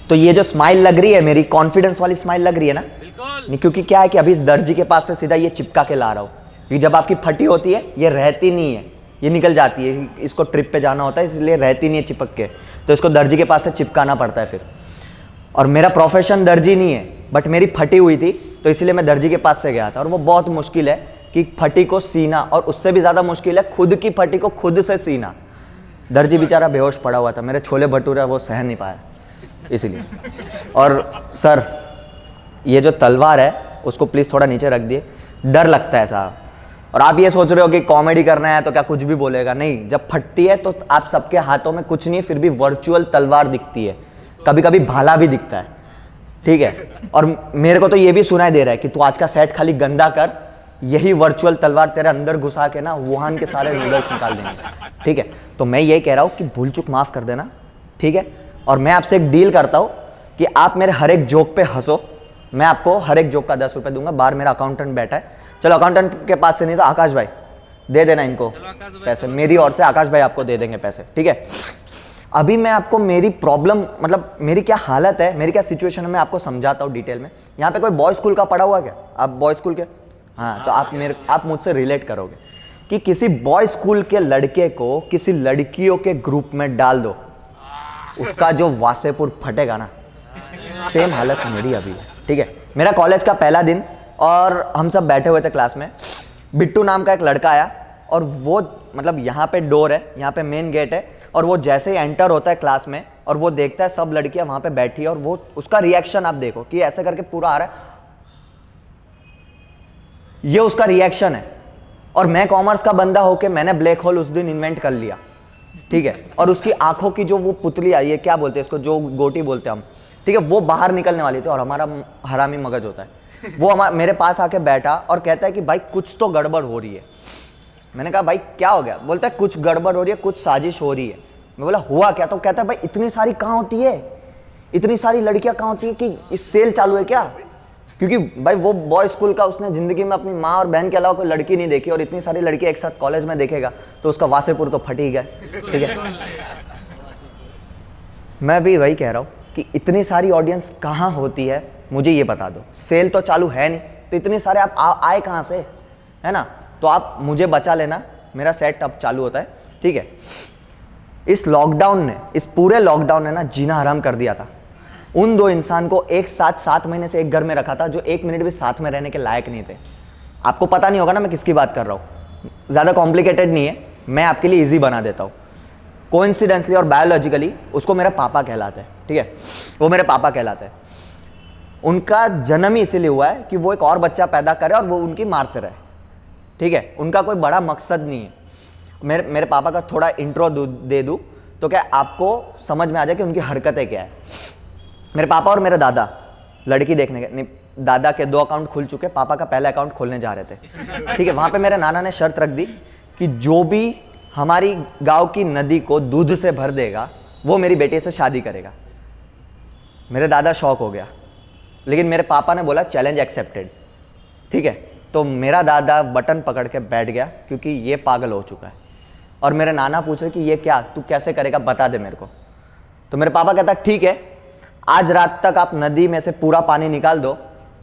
तो ये जो स्माइल लग रही है मेरी, कॉन्फिडेंस वाली स्माइल लग रही है ना? बिल्कुल नहीं, क्योंकि क्या है कि अभी इस दर्जी के पास से सीधा ये चिपका के ला रहा हूँ, क्योंकि जब आपकी फटी होती है ये रहती नहीं है, ये निकल जाती है, इसको ट्रिप पे जाना होता है इसलिए रहती नहीं है चिपक के, तो इसको दर्जी के पास से चिपकाना पड़ता है फिर। और मेरा प्रोफेशन दर्जी नहीं है, बट मेरी फटी हुई थी तो इसलिए मैं दर्जी के पास से गया था। और वो बहुत मुश्किल है कि फटी को सीना, और उससे भी ज़्यादा मुश्किल है खुद की फटी को खुद से सीना। दर्जी बेचारा बेहोश पड़ा हुआ था, मेरे छोले भटूरे वो सहन नहीं पाया इसीलिए। और सर ये जो तलवार है उसको प्लीज़ थोड़ा नीचे रख दिए, डर लगता है साहब। और आप ये सोच रहे हो कि कॉमेडी करना है तो क्या कुछ भी बोलेगा, नहीं, जब फटती है तो आप सबके हाथों में कुछ नहीं, फिर भी वर्चुअल तलवार दिखती है, कभी कभी भाला भी दिखता है, ठीक है। और मेरे को तो ये भी सुनाई दे रहा है कि तू आज का सेट खाली गंदा कर, यही वर्चुअल तलवार तेरे अंदर घुसा के ना वुहान के सारे नूडल्स निकाल देंगे, ठीक है। तो मैं ये कह रहा हूँ कि भूल चूक माफ़ कर देना, ठीक है। और मैं आपसे एक डील करता हूँ कि आप मेरे हर एक जोक पे हंसो, मैं आपको हर एक जोक का 10 रुपये दूंगा। बाहर मेरा अकाउंटेंट बैठा है, चलो अकाउंटेंट के पास से नहीं तो आकाश भाई दे देना इनको पैसे, मेरी ओर से आकाश भाई आपको दे देंगे पैसे, ठीक है। अभी मैं आपको मेरी प्रॉब्लम, मतलब मेरी क्या हालत है, मेरी क्या सिचुएशन है, मैं आपको समझाता हूँ डिटेल में। यहाँ पे कोई बॉय स्कूल का पढ़ा हुआ क्या? आप बॉय स्कूल के? हाँ, तो आप मुझसे रिलेट करोगे कि किसी बॉय स्कूल के लड़के को किसी लड़कियों के ग्रुप में डाल दो, उसका जो वासेपुर फटेगा ना, सेम हालत मेरी अभी है, ठीक है। मेरा कॉलेज का पहला दिन और हम सब बैठे हुए थे क्लास में, बिट्टू नाम का एक लड़का आया और वो, मतलब यहाँ पे डोर है, यहाँ पे मेन गेट है, और वो जैसे ही एंटर होता है क्लास में और वो देखता है सब लड़कियां वहाँ पे बैठी है, और वो उसका रिएक्शन आप देखो कि ऐसे करके पूरा आ रहा है, ये उसका रिएक्शन है। और मैं कॉमर्स का बंदा होके मैंने ब्लैक होल उस दिन इन्वेंट कर लिया, ठीक है। और उसकी आंखों की जो वो पुतली आई है, क्या बोलते हैं इसको, जो गोटी बोलते हैं हम, ठीक है, वो बाहर निकलने वाली थी। और हमारा हरामी मगज होता है, वो मेरे पास आके बैठा और कहता है कि भाई कुछ तो गड़बड़ हो रही है। मैंने कहा भाई क्या हो गया? बोलता है कुछ गड़बड़ हो रही है, कुछ साजिश हो रही है। मैं बोला हुआ क्या? तो कहता है भाई इतनी सारी कहाँ होती है, इतनी सारी लड़कियां कहाँ होती है कि इस सेल चालू है क्या? क्योंकि भाई वो बॉय स्कूल का, उसने जिंदगी में अपनी माँ और बहन के अलावा कोई लड़की नहीं देखी, और इतनी सारी लड़कियां एक साथ कॉलेज में देखेगा तो उसका वासेपुर तो फट ही गया, ठीक है। मैं भी वही कह रहा हूँ कि इतनी सारी ऑडियंस कहाँ होती है मुझे ये बता दो। सेल तो चालू है नहीं तो इतने सारे आप आए कहाँ से, है ना? तो आप मुझे बचा लेना, मेरा सेट अब चालू होता है, ठीक है। इस लॉकडाउन ने, इस पूरे लॉकडाउन ने ना जीना हराम कर दिया था। उन दो इंसान को एक साथ 7 महीने से एक घर में रखा था जो 1 मिनट भी साथ में रहने के लायक नहीं थे। आपको पता नहीं होगा ना मैं किसकी बात कर रहा हूँ, ज़्यादा कॉम्प्लिकेटेड नहीं है, मैं आपके लिए ईजी बना देता हूँ। कोइंसिडेंसली और बायोलॉजिकली उसको मेरा पापा कहलाते हैं, ठीक है, वो मेरे पापा कहलाते हैं। उनका जन्म ही इसीलिए हुआ है कि वो एक और बच्चा पैदा करे और वो उनकी मारते रहे, ठीक है। उनका कोई बड़ा मकसद नहीं है। मेरे पापा का थोड़ा इंट्रो दे दूँ तो क्या आपको समझ में आ जाए कि उनकी हरकतें क्या है। मेरे पापा और मेरे दादा लड़की देखने के, दादा के 2 अकाउंट खुल चुके, पापा का पहला अकाउंट खोलने जा रहे थे, ठीक है। वहाँ पे मेरे नाना ने शर्त रख दी कि जो भी हमारी गांव की नदी को दूध से भर देगा वो मेरी बेटी से शादी करेगा। मेरे दादा शौक हो गया, लेकिन मेरे पापा ने बोला चैलेंज एक्सेप्टेड, ठीक है। तो मेरा दादा बटन पकड़ के बैठ गया क्योंकि ये पागल हो चुका है। और मेरे नाना पूछ रहे कि ये क्या, तू कैसे करेगा, बता दे मेरे को। तो मेरे पापा कहता ठीक है, आज रात तक आप नदी में से पूरा पानी निकाल दो,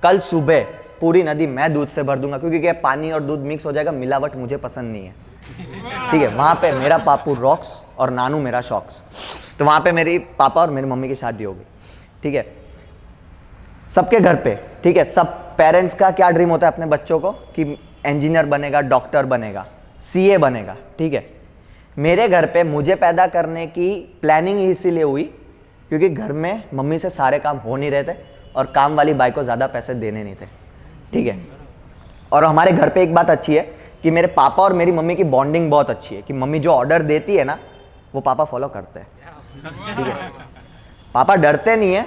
कल सुबह पूरी नदी मैं दूध से भर दूंगा, क्योंकि क्या पानी और दूध मिक्स हो जाएगा, मिलावट मुझे पसंद नहीं है, ठीक है। वहाँ पे मेरा पापू रॉक्स और नानू मेरा शॉक्स। तो वहाँ पे मेरी पापा और मेरी मम्मी की शादी हो गई, ठीक है। सबके घर पे, ठीक है, सब पेरेंट्स का क्या ड्रीम होता है अपने बच्चों को कि इंजीनियर बनेगा, डॉक्टर बनेगा, सीए बनेगा, ठीक है। मेरे घर पे मुझे पैदा करने की प्लानिंग ही इसीलिए हुई क्योंकि घर में मम्मी से सारे काम हो नहीं रहे थे और काम वाली बाई को ज़्यादा पैसे देने नहीं थे, ठीक है। और हमारे घर पे एक बात अच्छी है कि मेरे पापा और मेरी मम्मी की बॉन्डिंग बहुत अच्छी है कि मम्मी जो ऑर्डर देती है ना वो पापा फॉलो करते हैं, ठीक है। पापा डरते नहीं है,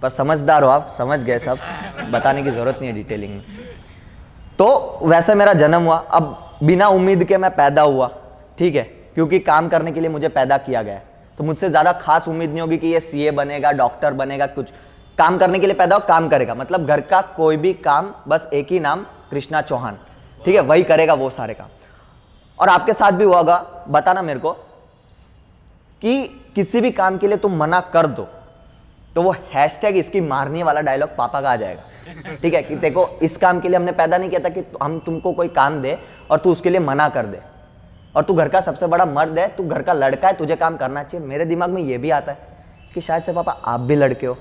पर समझदार हो आप, समझ गए सब, बताने की ज़रूरत नहीं है डिटेलिंग में। तो वैसे मेरा जन्म हुआ, अब बिना उम्मीद के मैं पैदा हुआ, ठीक है, क्योंकि काम करने के लिए मुझे पैदा किया गया है। तो मुझसे ज़्यादा खास उम्मीद नहीं होगी कि ये सीए बनेगा, डॉक्टर बनेगा, कुछ काम करने के लिए पैदा हो, काम करेगा। मतलब घर का कोई भी काम, बस एक ही नाम, कृष्णा चौहान, ठीक है, वही करेगा वो सारे काम। और आपके साथ भी हुआ होगा, बताना मेरे को कि किसी भी काम के लिए तुम मना कर दो तो वो हैशटैग इसकी मारने वाला डायलॉग पापा का आ जाएगा, ठीक है, कि देखो इस काम के लिए हमने पैदा नहीं किया था कि हम तुमको कोई काम दे और तू उसके लिए मना कर दे, और तू घर का सबसे बड़ा मर्द है, तू घर का लड़का है, तुझे काम करना चाहिए। मेरे दिमाग में ये भी आता है कि शायद से पापा आप भी लड़के हो,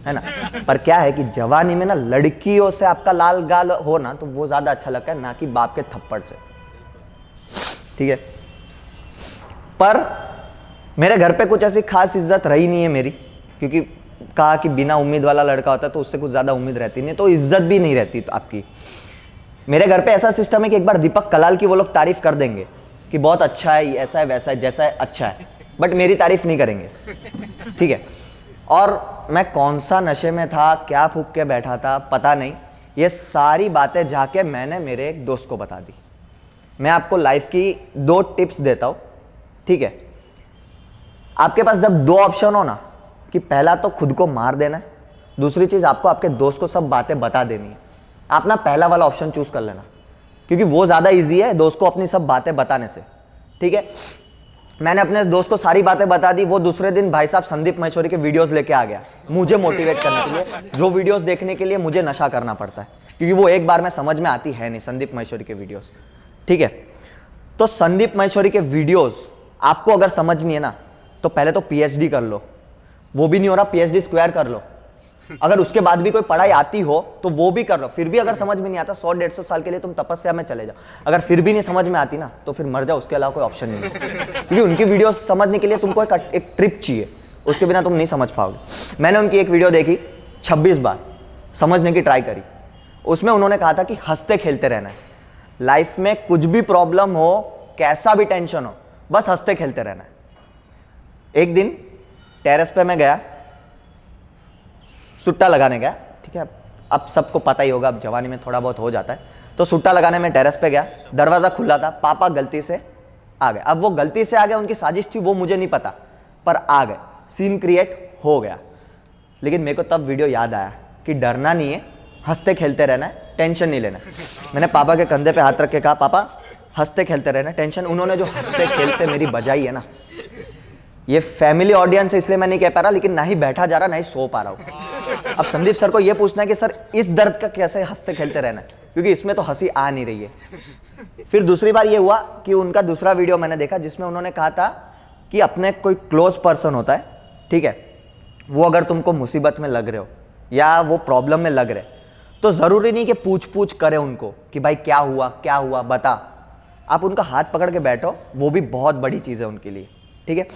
है ना। पर क्या है कि जवानी में ना लड़कियों से आपका लाल गाल हो ना तो वो ज्यादा अच्छा लगता है, ना कि बाप के थप्पड़ से, ठीक है। पर मेरे घर पे कुछ ऐसी खास इज्जत रही नहीं है मेरी, क्योंकि कहा कि बिना उम्मीद वाला लड़का होता है तो उससे कुछ ज़्यादा उम्मीद रहती नहीं, तो इज्जत भी नहीं रहती तो आपकी। मेरे घर पे ऐसा सिस्टम है कि एक बार दीपक कलाल की वो लोग तारीफ कर देंगे कि बहुत अच्छा है, ऐसा है, वैसा है, जैसा है अच्छा है, बट मेरी तारीफ नहीं करेंगे, ठीक है। और मैं कौन सा नशे में था, क्या फूक के बैठा था, पता नहीं। ये सारी बातें जाके मैंने मेरे एक दोस्त को बता दी। मैं आपको लाइफ की 2 टिप्स देता हूँ, ठीक है। आपके पास जब 2 ऑप्शन हो ना, कि पहला तो खुद को मार देना है, दूसरी चीज़ आपको आपके दोस्त को सब बातें बता देनी है। आप ना पहला वाला ऑप्शन चूज कर लेना, क्योंकि वो ज़्यादा इजी है दोस्त को अपनी सब बातें बताने से, ठीक है। मैंने अपने दोस्त को सारी बातें बता दी। वो दूसरे दिन भाई साहब संदीप महेश्वरी के वीडियोस लेके आ गया मुझे मोटिवेट करने के लिए, जो वीडियोस देखने के लिए मुझे नशा करना पड़ता है, क्योंकि वो एक बार में समझ में आती है नहीं संदीप महेश्वरी के वीडियोस, ठीक है। तो संदीप महेश्वरी के वीडियोस आपको अगर समझनी है ना तो पहले तो पीएचडी कर लो, वो भी नहीं हो रहा पीएचडी स्क्वायर कर लो। अगर उसके बाद भी कोई पढ़ाई आती हो तो वो भी कर लो, फिर भी अगर समझ में नहीं आता 100-150 साल के लिए तुम तपस्या में चले जाओ। अगर फिर भी नहीं समझ में आती ना तो फिर मर जाओ, उसके अलावा कोई ऑप्शन नहीं है, क्योंकि उनकी वीडियो समझने के लिए तुमको एक ट्रिप चाहिए, उसके बिना तुम नहीं समझ पाओगे। मैंने उनकी एक वीडियो देखी 26 बार, समझने की ट्राई करी। उसमें उन्होंने कहा था कि हंसते खेलते रहना है, लाइफ में कुछ भी प्रॉब्लम हो, कैसा भी टेंशन हो, बस हंसते खेलते रहना है। एक दिन टेरेस पे मैं गया, सुट्टा लगाने गया, ठीक है। अब सबको पता ही होगा, अब जवानी में थोड़ा बहुत हो जाता है। तो सुट्टा लगाने में टेरेस पे गया, दरवाज़ा खुला था, पापा गलती से आ गए। अब वो गलती से आ गए, उनकी साजिश थी वो मुझे नहीं पता, पर आ गए, सीन क्रिएट हो गया। लेकिन मेरे को तब वीडियो याद आया कि डरना नहीं है, हंसते खेलते रहना है, टेंशन नहीं लेना। मैंने पापा के कंधे पे हाथ रख के कहा, पापा हंसते खेलते रहना, टेंशन। उन्होंने जो हंसते खेलते मेरी बजाई है ना, ये फैमिली ऑडियंस है इसलिए मैं नहीं कह पा रहा, लेकिन ना ही बैठा जा रहा ना ही सो पा रहा हूँ। अब संदीप सर को ये पूछना है कि सर इस दर्द का कैसे हंसते खेलते रहना है, क्योंकि इसमें तो हंसी आ नहीं रही है। फिर दूसरी बार ये हुआ कि उनका दूसरा वीडियो मैंने देखा जिसमें उन्होंने कहा था कि अपने कोई क्लोज पर्सन होता है, ठीक है, वो अगर तुमको मुसीबत में लग रहे हो या वो प्रॉब्लम में लग रहे, तो ज़रूरी नहीं कि पूछ पूछ करे उनको कि भाई क्या हुआ बता। आप उनका हाथ पकड़ के बैठो, वो भी बहुत बड़ी चीज़ है उनके लिए, ठीक है।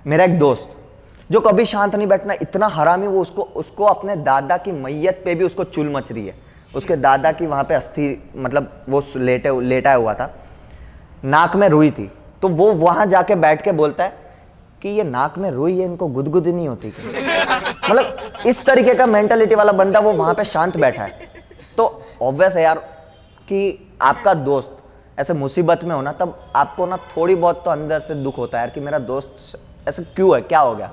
मेरा एक दोस्त जो कभी शांत नहीं बैठना, इतना हरामी, वो उसको अपने दादा की मैयत पे भी उसको चुल मच रही है। उसके दादा की वहाँ पे अस्थि, मतलब वो लेटा हुआ था, नाक में रुई थी, तो वो वहाँ जाके बैठ के बोलता है कि ये नाक में रुई है, इनको गुदगुदी नहीं होती क्या? मतलब इस तरीके का मेंटालिटी वाला बंदा वो वहाँ पे शांत बैठा है। तो ऑब्वियस है यार कि आपका दोस्त ऐसे मुसीबत में हो ना, तब आपको ना थोड़ी बहुत तो अंदर से दुख होता है यार कि मेरा दोस्त ऐसे क्यों है, क्या हो गया।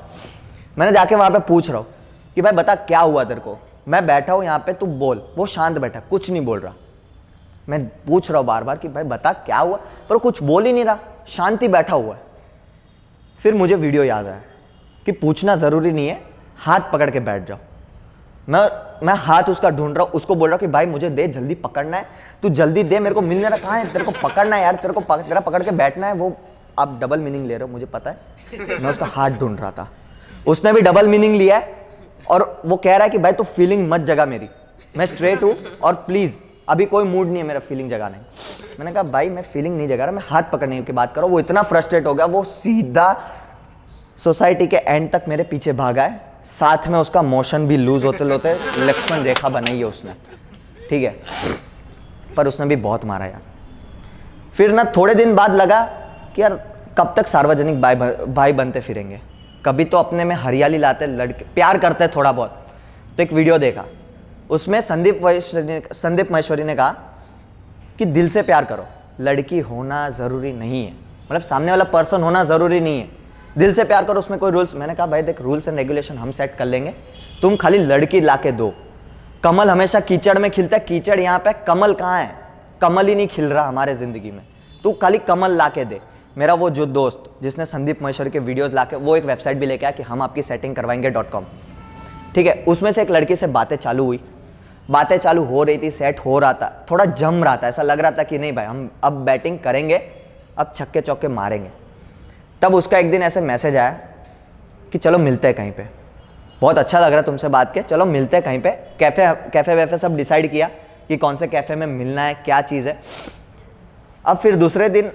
मैंने जाके वहाँ पे पूछ रहा हूँ कि भाई बता क्या हुआ तेरे को, मैं बैठा हूँ यहाँ पे, तू बोल। वो शांत बैठा, कुछ नहीं बोल रहा। मैं पूछ रहा हूँ बार बार कि भाई बता क्या हुआ, पर वो कुछ बोल ही नहीं रहा, शांति बैठा हुआ है। फिर मुझे वीडियो याद आया कि पूछना ज़रूरी नहीं है, हाथ पकड़ के बैठ जाओ। मैं हाथ उसका ढूंढ रहा हूँ, उसको बोल रहा हूँ कि भाई मुझे दे, जल्दी पकड़ना है, तू जल्दी दे, मेरे को मिलने रहा, कहाँ है, तेरे को पकड़ना है यार, तेरे को तेरा पकड़ के बैठना है। वो आप डबल मीनिंग ले रहे हो, मुझे पता है, मैं उसका हाथ ढूंढ रहा था, उसने भी डबल मीनिंग लिया है। और वो कह रहा है कि भाई तू फीलिंग मत जगा मेरी, मैं स्ट्रेट हूँ और प्लीज़ अभी कोई मूड नहीं है मेरा फीलिंग जगाने। मैंने कहा भाई मैं फीलिंग नहीं जगा रहा, मैं हाथ पकड़ने की बात करो। वो इतना फ्रस्ट्रेट हो गया, वो सीधा सोसाइटी के एंड तक मेरे पीछे भागा है, साथ में उसका मोशन भी लूज होते होते लक्ष्मण रेखा बनाई है उसने, ठीक है। पर उसने भी बहुत मारा यार। फिर ना थोड़े दिन बाद लगा कि यार कब तक सार्वजनिक भाई बनते फिरेंगे, कभी तो अपने में हरियाली लाते, लड़के प्यार करते थोड़ा बहुत। तो एक वीडियो देखा, उसमें संदीप महेश्वरी ने कहा कि दिल से प्यार करो, लड़की होना ज़रूरी नहीं है, मतलब सामने वाला पर्सन होना ज़रूरी नहीं है, दिल से प्यार करो, उसमें कोई रूल्स। मैंने कहा भाई देख, रूल्स एंड रेगुलेशन हम सेट कर लेंगे, तुम खाली लड़की ला के दो। कमल हमेशा कीचड़ में खिलता है, कीचड़ यहाँ पे, कमल कहाँ है? कमल ही नहीं खिल रहा हमारे ज़िंदगी में, तू खाली कमल ला के दे। मेरा वो जो दोस्त जिसने संदीप महेश्वरी के वीडियोस ला के, वो एक वेबसाइट भी लेके आया कि हम आपकी सेटिंग करवाएंगे .com, ठीक है। उसमें से एक लड़की से बातें चालू हुई, बातें चालू हो रही थी, सेट हो रहा था, थोड़ा जम रहा था, ऐसा लग रहा था कि नहीं भाई हम अब बैटिंग करेंगे, अब छक्के चौके मारेंगे। तब उसका एक दिन ऐसे मैसेज आया कि चलो मिलते हैं कहीं पे, बहुत अच्छा लग रहा है तुमसे बात के, चलो मिलते हैं कहीं पे। कैफ़े वैफे सब डिसाइड किया कि कौन से कैफ़े में मिलना है, क्या चीज़ है। अब फिर दूसरे दिन,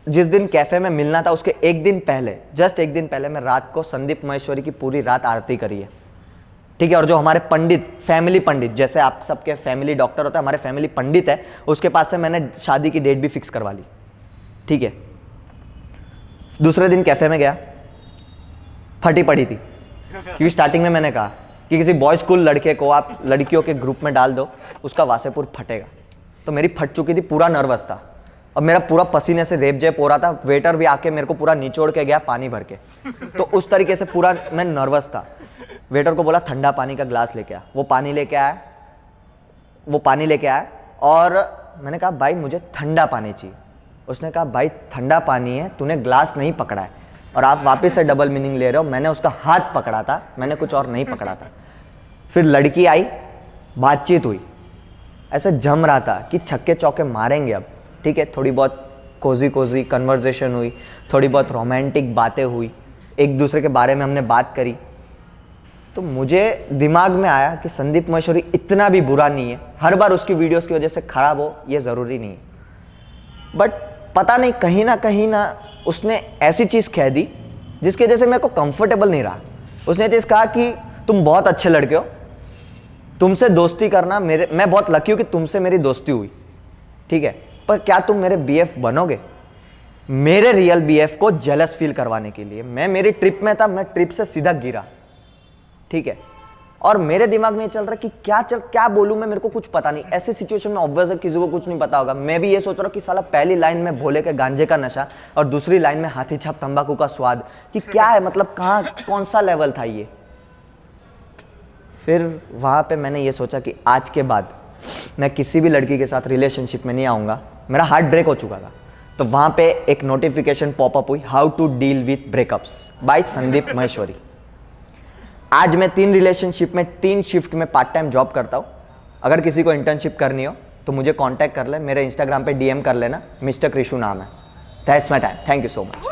जिस दिन कैफ़े में मिलना था उसके एक दिन पहले, जस्ट एक दिन पहले, मैं रात को संदीप महेश्वरी की पूरी रात आरती करी है, ठीक है। और जो हमारे पंडित, फैमिली पंडित, जैसे आप सबके फैमिली डॉक्टर होता है, हमारे फैमिली पंडित है, उसके पास से मैंने शादी की डेट भी फिक्स करवा ली, ठीक है। दूसरे दिन कैफ़े में गया, फटी पड़ी थी, क्योंकि स्टार्टिंग में मैंने कहा कि किसी बॉयज़ स्कूल लड़के को आप लड़कियों के ग्रुप में डाल दो, उसका वासेपुर फटेगा। तो मेरी फट चुकी थी, पूरा नर्वस था, और मेरा पूरा पसीने से रेप जेप हो रहा था। वेटर भी आके मेरे को पूरा निचोड़ के गया पानी भर के, तो उस तरीके से पूरा मैं नर्वस था। वेटर को बोला ठंडा पानी का ग्लास लेके आ, वो पानी लेके आया, और मैंने कहा भाई मुझे ठंडा पानी चाहिए। उसने कहा भाई ठंडा पानी है, तूने ग्लास नहीं पकड़ा है, और आप वापस से डबल मीनिंग ले रहे हो। मैंने उसका हाथ पकड़ा था, मैंने कुछ और नहीं पकड़ा था। फिर लड़की आई, बातचीत हुई, ऐसे जम रहा था कि छक्के चौके मारेंगे अब, ठीक है। थोड़ी बहुत कोजी कन्वर्सेशन हुई, थोड़ी बहुत रोमांटिक बातें हुई, एक दूसरे के बारे में हमने बात करी। तो मुझे दिमाग में आया कि संदीप महेश्वरी इतना भी बुरा नहीं है, हर बार उसकी वीडियोस की वजह से खराब हो ये ज़रूरी नहीं है। बट पता नहीं, कहीं ना उसने ऐसी चीज़ कह दी जिसकी वजह से मेरे को कंफर्टेबल नहीं रहा। उसने चीज़ कहा कि तुम बहुत अच्छे लड़के हो, तुमसे दोस्ती करना, मैं बहुत लकी हूँ कि तुमसे मेरी दोस्ती हुई, ठीक है, पर क्या तुम मेरे BF बनोगे? मेरे रियल BF को जेलस फील करवाने के लिए। मैं मेरी ट्रिप में था, मैं ट्रिप से सीधा गिरा, ठीक है, और मेरे दिमाग में ये चल रहा है कि क्या बोलूं मैं, मेरे को कुछ पता नहीं। ऐसे सिचुएशन में ऑब्वियस है किसी को कुछ नहीं पता होगा। मैं भी ये सोच रहा हूँ कि साला पहली लाइन में भोले के गांजे का नशा और दूसरी लाइन में हाथी छाप तंबाकू का स्वाद, कि क्या है, मतलब कहाँ कौन सा लेवल था ये। फिर वहाँ पे मैंने ये सोचा कि आज के बाद मैं किसी भी लड़की के साथ रिलेशनशिप में नहीं आऊँगा। मेरा हार्ट ब्रेक हो चुका था, तो वहाँ पे एक नोटिफिकेशन पॉपअप हुई, how to deal with breakups by Sandeep Maheshwari. आज मैं 3 रिलेशनशिप में 3 शिफ्ट में पार्ट टाइम जॉब करता हूँ। अगर किसी को इंटर्नशिप करनी हो तो मुझे कांटेक्ट कर ले, मेरे इंस्टाग्राम पे DM कर लेना, मिस्टर कृषु नाम है। That's my time, thank you so much.